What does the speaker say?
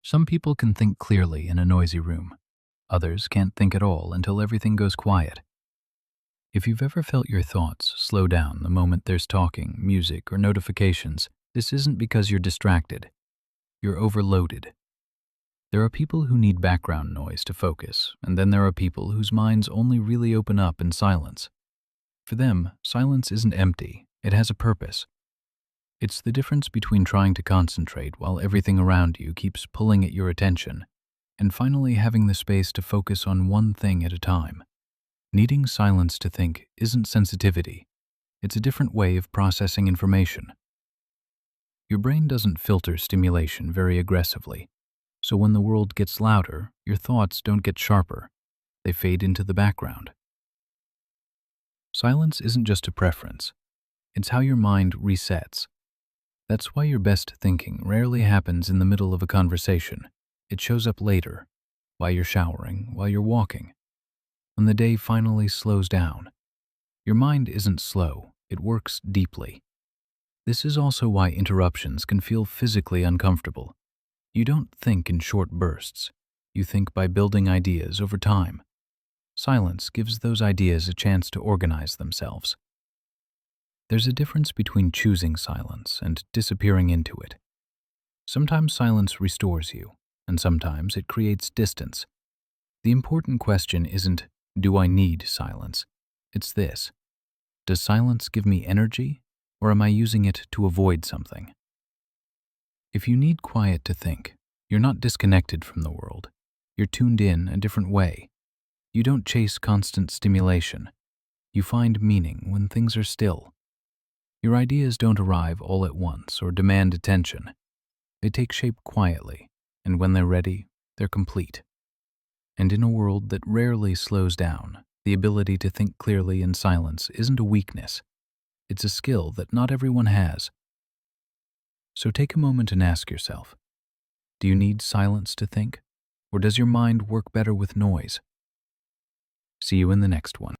Some people can think clearly in a noisy room. Others can't think at all until everything goes quiet. If you've ever felt your thoughts slow down the moment there's talking, music, or notifications, this isn't because you're distracted. You're overloaded. There are people who need background noise to focus, and then there are people whose minds only really open up in silence. For them, silence isn't empty, it has a purpose. It's the difference between trying to concentrate while everything around you keeps pulling at your attention, and finally having the space to focus on one thing at a time. Needing silence to think isn't sensitivity. It's a different way of processing information. Your brain doesn't filter stimulation very aggressively, so when the world gets louder, your thoughts don't get sharper. They fade into the background. Silence isn't just a preference. It's how your mind resets. That's why your best thinking rarely happens in the middle of a conversation. It shows up later, while you're showering, while you're walking. When the day finally slows down, your mind isn't slow, it works deeply. This is also why interruptions can feel physically uncomfortable. You don't think in short bursts. You think by building ideas over time. Silence gives those ideas a chance to organize themselves. There's a difference between choosing silence and disappearing into it. Sometimes silence restores you, and sometimes it creates distance. The important question isn't, do I need silence? It's this: does silence give me energy, or am I using it to avoid something? If you need quiet to think, you're not disconnected from the world. You're tuned in a different way. You don't chase constant stimulation. You find meaning when things are still. Your ideas don't arrive all at once or demand attention. They take shape quietly, and when they're ready, they're complete. And in a world that rarely slows down, the ability to think clearly in silence isn't a weakness. It's a skill that not everyone has. So take a moment and ask yourself, do you need silence to think, or does your mind work better with noise? See you in the next one.